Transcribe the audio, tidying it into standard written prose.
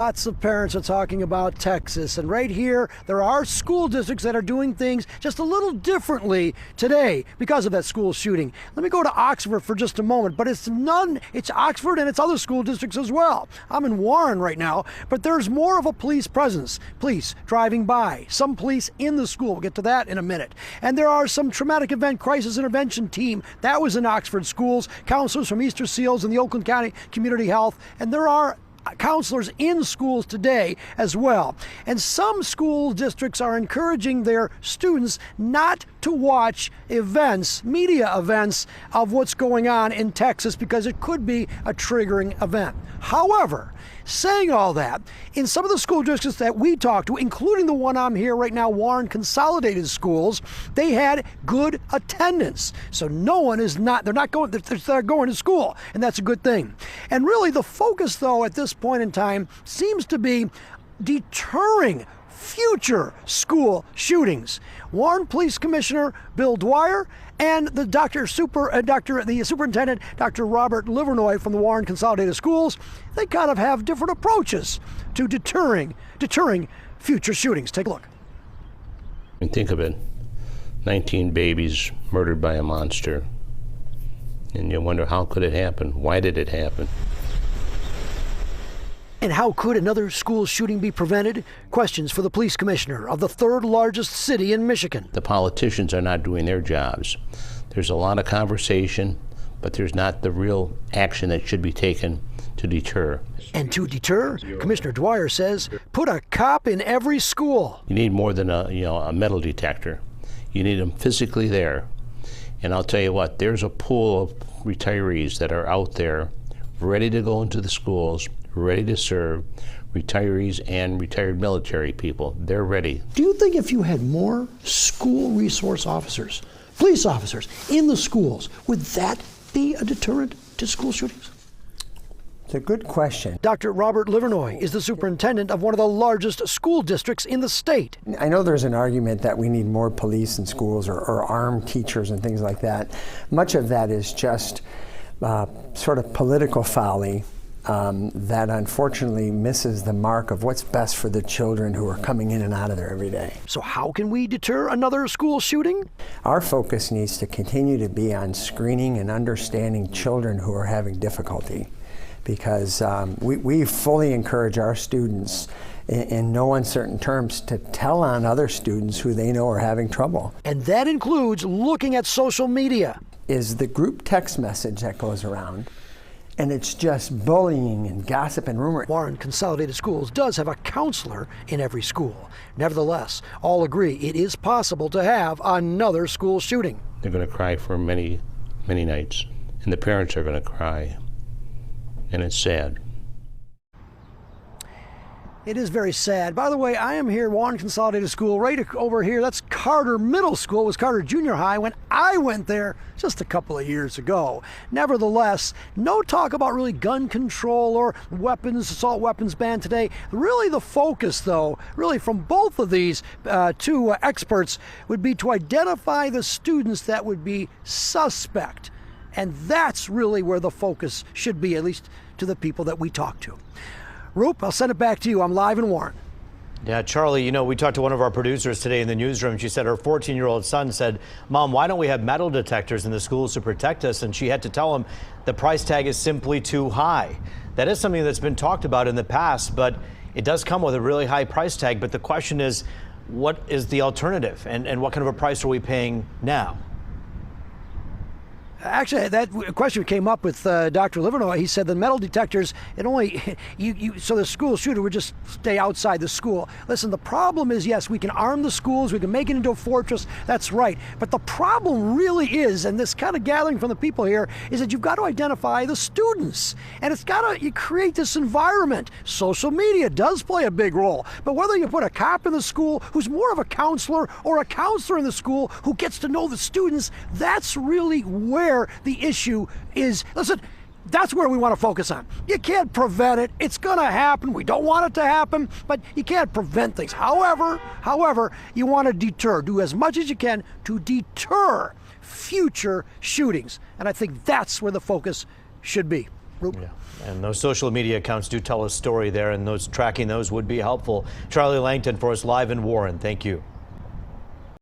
Lots of parents are talking about Texas, and right here, there are school districts that are doing things just a little differently today because of that school shooting. Let me go to Oxford for just a moment, but it's Oxford and it's other school districts as well. I'm in Warren right now, but there's more of a police presence. Police driving by, some police in the school. We'll get to that in a minute. And there are some traumatic event crisis intervention team. That was in Oxford schools, counselors from Easter Seals and the Oakland County Community Health, and there are counselors in schools today as well. And some school districts are encouraging their students not to watch events, media events of what's going on in Texas because it could be a triggering event. However, saying all that, in some of the school districts that we talked to, including the one I'm here right now, Warren Consolidated Schools, they had good attendance. So no one is they're going to school, and that's a good thing. And really the focus though at this point in time seems to be deterring future school shootings. Warren Police Commissioner Bill Dwyer and the superintendent, Dr. Robert Livernoy from the Warren Consolidated Schools, they kind of have different approaches to deterring future shootings. Take a look. And think of it, 19 babies murdered by a monster. And you wonder, how could it happen? Why did it happen? And how could another school shooting be prevented? Questions for the police commissioner of the third largest city in Michigan. The politicians are not doing their jobs. There's a lot of conversation, but there's not the real action that should be taken to deter. And to deter, Commissioner Dwyer says, put a cop in every school. You need more than a metal detector. You need them physically there. And I'll tell you what, there's a pool of retirees that are out there ready to go into the schools, ready to serve, retirees and retired military people. They're ready. Do you think if you had more school resource officers, police officers in the schools, would that be a deterrent to school shootings? It's a good question. Dr. Robert Livernoy is the superintendent of one of the largest school districts in the state. I know there's an argument that we need more police in schools or armed teachers and things like that. Much of that is just sort of political folly that unfortunately misses the mark of what's best for the children who are coming in and out of there every day. So how can we deter another school shooting? Our focus needs to continue to be on screening and understanding children who are having difficulty, because we fully encourage our students in no uncertain terms to tell on other students who they know are having trouble. And that includes looking at social media. Is the group text message that goes around, and it's just bullying and gossip and rumor. Warren Consolidated Schools does have a counselor in every school. Nevertheless, all agree it is possible to have another school shooting. They're going to cry for many, many nights, and the parents are going to cry, and it's sad. It is very sad. By the way, I am here, Warren Consolidated School, right over here. That's Carter Middle School. It was Carter Junior High when I went there just a couple of years ago. Nevertheless, no talk about really gun control or weapons, assault weapons ban today. Really the focus, though, really from both of these two experts would be to identify the students that would be suspect. And that's really where the focus should be, at least to the people that we talk to. Roop, I'll send it back to you. I'm live in Warren. Yeah, Charlie, we talked to one of our producers today in the newsroom. She said her 14-year-old son said, "Mom, why don't we have metal detectors in the schools to protect us?" And she had to tell him the price tag is simply too high. That is something that's been talked about in the past, but it does come with a really high price tag. But the question is, what is the alternative? And what kind of a price are we paying now? Actually, that question came up with Dr. Livernoy. He said the metal detectors, it only, so the school shooter would just stay outside the school. Listen, the problem is, yes, we can arm the schools, we can make it into a fortress, that's right. But the problem really is, and this kind of gathering from the people here, is that you've got to identify the students. And it's got to, you create this environment. Social media does play a big role. But whether you put a cop in the school who's more of a counselor or a counselor in the school who gets to know the students, that's really where the issue is. Listen, that's where we want to focus on. You can't prevent it. It's going to happen. We don't want it to happen, but you can't prevent things. However, you want to deter. Do as much as you can to deter future shootings. And I think that's where the focus should be. Yeah. And those social media accounts do tell a story there, and tracking those would be helpful. Charlie Langton for us live in Warren. Thank you.